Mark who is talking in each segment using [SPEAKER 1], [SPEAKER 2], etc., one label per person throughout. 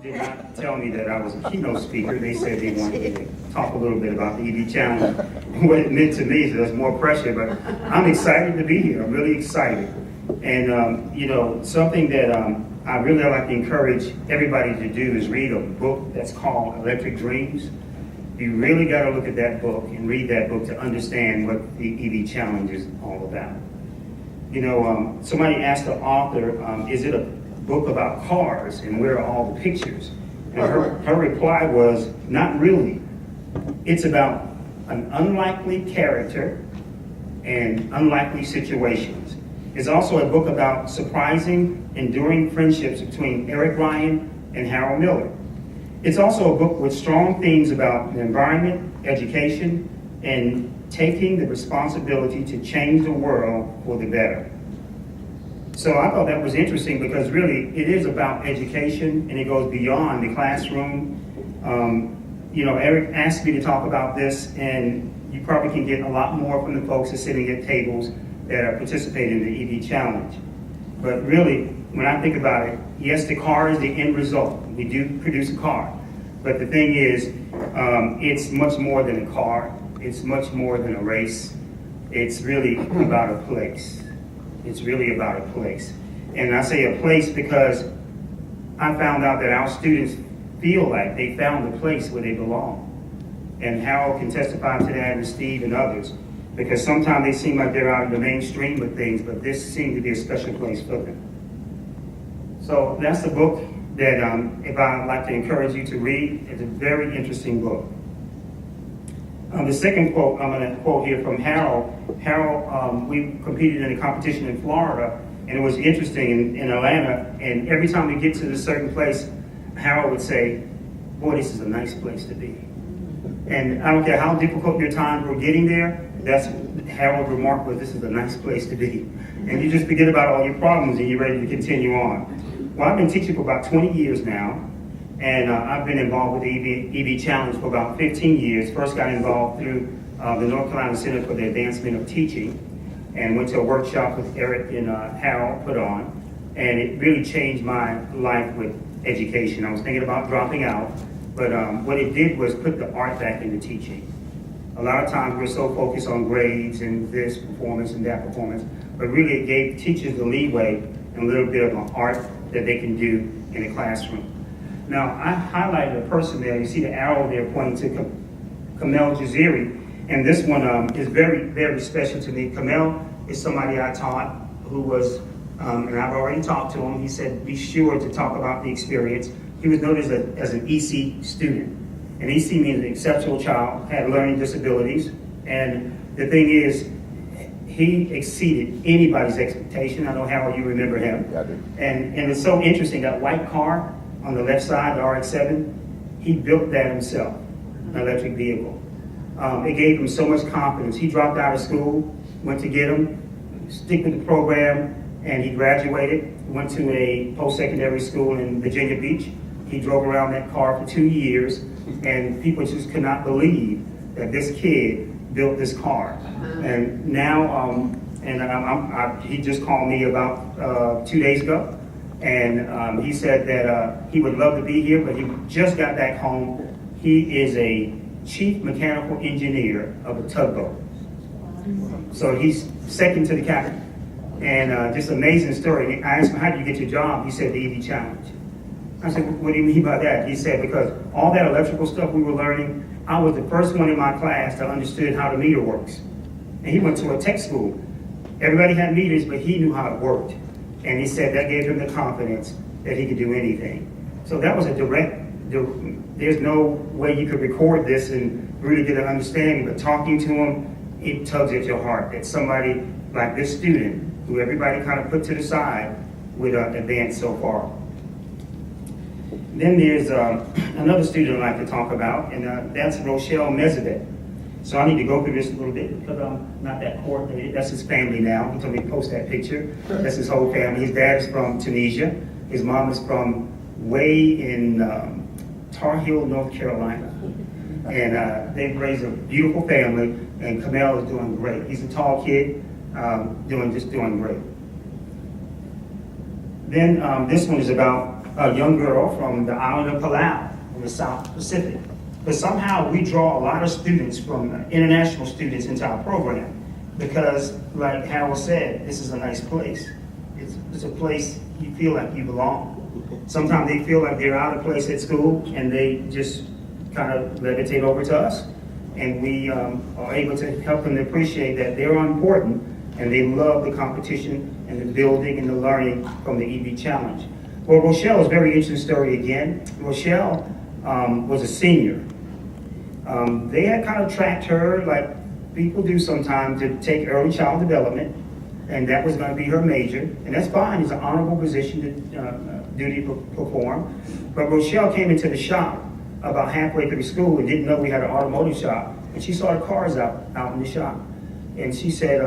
[SPEAKER 1] did not tell me that I was a keynote speaker. They said they wanted me to talk a little bit about the EV Challenge and what it meant to me. So there's more pressure, but I'm excited to be here. I'm really excited. And, you know, something that I really like to encourage everybody to do is read a book that's called Electric Dreams. You really got to look at that book and read that book to understand what the EV Challenge is all about. You know, somebody asked the author, is it a book about cars and where are all the pictures? And her reply was, not really. It's about an unlikely character and unlikely situations. It's also a book about surprising, enduring friendships between Eric Ryan and Harold Miller. It's also a book with strong themes about the environment, education, and taking the responsibility to change the world for the better. So I thought that was interesting because really it is about education and it goes beyond the classroom. You know, Eric asked me to talk about this, and you probably can get a lot more from the folks that are sitting at tables that are participating in the EV Challenge. But really, when I think about it, yes, the car is the end result. We do produce a car. But the thing is, it's much more than a car. It's much more than a race. It's really about a place. It's really about a place. And I say a place because I found out that our students feel like they found a place where they belong. And Harold can testify to that, and Steve and others, because sometimes they seem like they're out of the mainstream of things, but this seems to be a special place for them. So that's the book that if I'd like to encourage you to read. It's a very interesting book. The second quote, I'm going to quote here from Harold. Harold, we competed in a competition in Florida, and it was interesting in Atlanta, and every time we get to a certain place, Harold would say, boy, this is a nice place to be. And I don't care how difficult your times were getting there, that's Harold's remark was, this is a nice place to be. And you just forget about all your problems and you're ready to continue on. Well, I've been teaching for about 20 years now, and I've been involved with the EV Challenge for about 15 years. First got involved through the North Carolina Center for the Advancement of Teaching, and went to a workshop with Eric and Harold put on, and it really changed my life with education. I was thinking about dropping out, but what it did was put the art back into teaching. A lot of times we're so focused on grades and this performance and that performance, but really it gave teachers the leeway and a little bit of an art that they can do in a classroom. Now, I highlighted a person there. You see the arrow there pointing to Kamel Jaziri, and this one is very, very special to me. Kamel is somebody I taught who was, and I've already talked to him. He said, be sure to talk about the experience. He was noticed as an EC student. And EC means an exceptional child, had learning disabilities. And the thing is, he exceeded anybody's expectation. I know, Harold, you remember him.
[SPEAKER 2] Yeah, I do.
[SPEAKER 1] And it's so interesting, that white car on the left side, the RX-7, he built that himself, an electric vehicle. It gave him so much confidence. He dropped out of school, went to get him, stick with the program, and he graduated, went to a post-secondary school in Virginia Beach. He drove around that car for 2 years, and people just could not believe that this kid built this car. And now, he just called me about 2 days ago, and he said that he would love to be here, but he just got back home. He is a chief mechanical engineer of a tugboat. So he's second to the captain. And just amazing story. I asked him, how did you get your job? He said, the EV Challenge. I said, what do you mean by that? He said, because all that electrical stuff we were learning, I was the first one in my class that understood how the meter works. And he went to a tech school. Everybody had meters, but he knew how it worked. And he said that gave him the confidence that he could do anything. So that was a there's no way you could record this and really get an understanding, but talking to him, it tugs at your heart that somebody like this student, who everybody kind of put to the side, would advance so far. Then there's another student I'd like to talk about, and that's Rochelle Mezabet. So I need to go through this a little bit because I'm not that coordinated. That's his family now. He told me to post that picture. That's his whole family. His dad is from Tunisia. His mom is from way in Tar Heel, North Carolina. And they've raised a beautiful family, and Kamel is doing great. He's a tall kid, doing great. Then this one is about a young girl from the island of Palau in the South Pacific. But somehow we draw a lot of students from international students into our program because, like Harold said, this is a nice place. It's a place you feel like you belong. Sometimes they feel like they're out of place at school and they just kind of levitate over to us. And we are able to help them to appreciate that they're important and they love the competition and the building and the learning from the EV Challenge. Well, Rochelle is a very interesting story again. Rochelle was a senior. They had kind of tracked her like people do sometimes to take early child development, and that was going to be her major, and that's fine. It's an honorable position to duty to perform. But Rochelle came into the shop about halfway through school and didn't know we had an automotive shop, and she saw the cars out in the shop, and she said,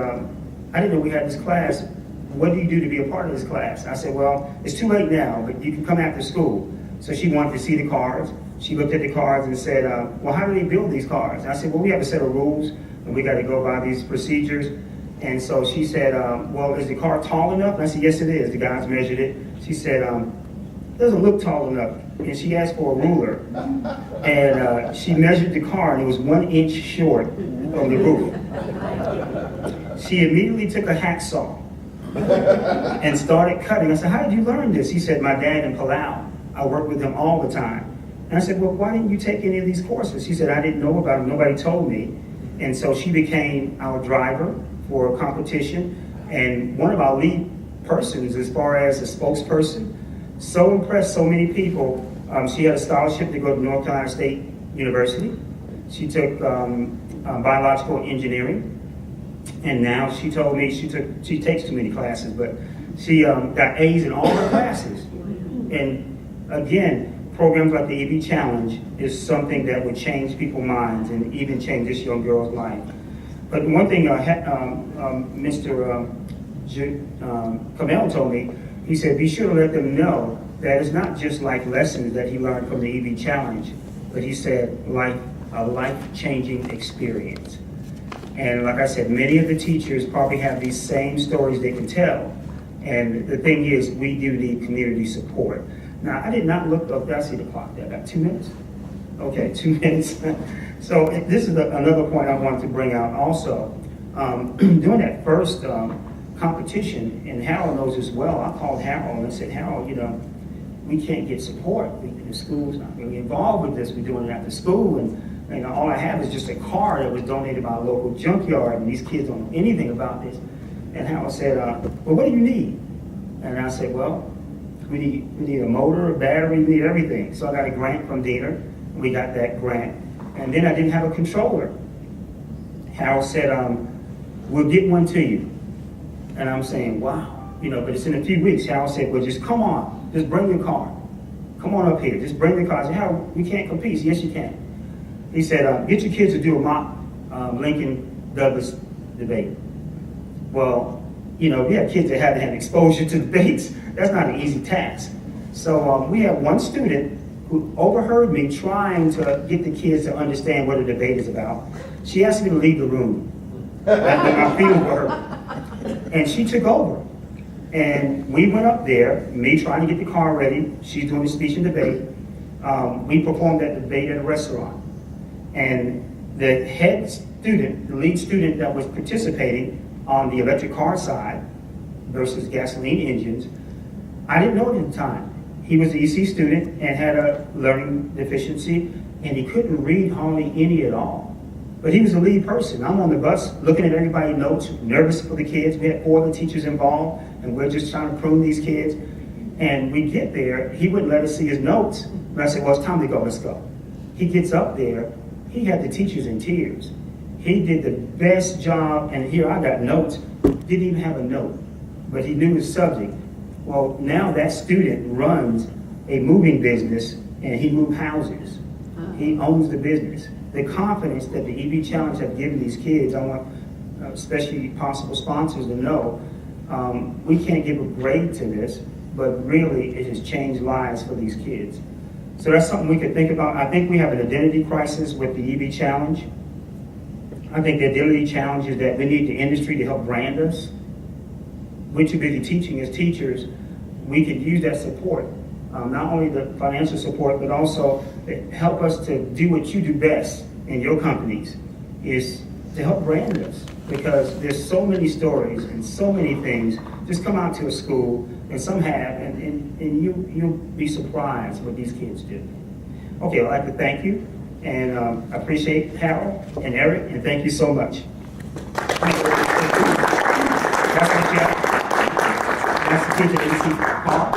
[SPEAKER 1] I didn't know we had this class. What do you do to be a part of this class? I said, well, it's too late now, but you can come after school. So she wanted to see the cars. She looked at the cars and said, well, how do they build these cars? And I said, well, we have a set of rules, and we got to go by these procedures. And so she said, well, is the car tall enough? And I said, yes, it is. The guys measured it. She said, it doesn't look tall enough. And she asked for a ruler. And she measured the car, and it was 1 inch short from the roof. She immediately took a hacksaw and started cutting. I said, how did you learn this? He said, my dad in Palau. I work with him all the time. And I said, well, why didn't you take any of these courses? She said, I didn't know about them. Nobody told me. And so she became our driver for a competition. And one of our lead persons as far as a spokesperson. So impressed so many people. She had a scholarship to go to North Carolina State University. She took biological engineering. And now she told me she takes too many classes, but she got A's in all her classes. And again, programs like the EV Challenge is something that would change people's minds and even change this young girl's life. But one thing Mr. Kamel told me, he said, be sure to let them know that it's not just like lessons that he learned from the EV Challenge, but he said like a life-changing experience. And like I said, many of the teachers probably have these same stories they can tell. And the thing is, we do need community support. Now, I did not look up, I see the clock there, got 2 minutes? Okay, 2 minutes. So this is another point I wanted to bring out also. During that first competition, and Harold knows as well, I called Harold and I said, Harold, we can't get support. The school's not really involved with this. We're doing it after school, and all I have is just a car that was donated by a local junkyard, and these kids don't know anything about this. And Harold said, well, what do you need? And I said, well, we need a motor, a battery, we need everything. So I got a grant from Dina. We got that grant. And then I didn't have a controller. Harold said, we'll get one to you. And I'm saying, wow, but it's in a few weeks. Harold said, well, just come on, just bring your car. Come on up here, just bring the car. I said, Harold, we can't compete. Yes, you can. He said, get your kids to do a mock Lincoln-Douglas debate. Well, we have kids that haven't had exposure to debates. That's not an easy task. So we have one student who overheard me trying to get the kids to understand what a debate is about. She asked me to leave the room after my feelings were hurt. And she took over. And we went up there, me trying to get the car ready. She's doing the speech and debate. We performed that debate at a restaurant. And the head student, the lead student that was participating on the electric car side versus gasoline engines, I didn't know it at the time. He was an EC student and had a learning deficiency, and he couldn't read hardly any at all. But he was the lead person. I'm on the bus looking at everybody's notes, nervous for the kids. We had 4 other teachers involved, and we're just trying to prune these kids. And we get there, he wouldn't let us see his notes. And I said, well, it's time to go, let's go. He gets up there, he had the teachers in tears. He did the best job, and here I got notes, didn't even have a note, but he knew his subject. Well, now that student runs a moving business, and he moves houses. He owns the business. The confidence that the EV Challenge have given these kids, I want especially possible sponsors to know, we can't give a grade to this, but really it has changed lives for these kids. So that's something we could think about. I think we have an identity crisis with the EV Challenge. I think the identity challenge is that we need the industry to help brand us. We're too busy teaching as teachers, we could use that support. Not only the financial support, but also help us to do what you do best in your companies, is to help brand us. Because there's so many stories and so many things. Just come out to a school, and some have, and you'll be surprised what these kids do. Okay, I'd like to thank you, and I appreciate Harold and Eric, and thank you so much. That's my chat. That's the kids at AC Park.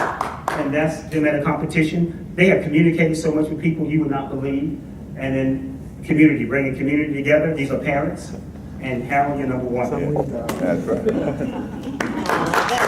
[SPEAKER 1] And that's them at a competition. They have communicated so much with people you would not believe. And then community, bringing community together. These are parents. And Harold, you're number one.
[SPEAKER 2] That's right.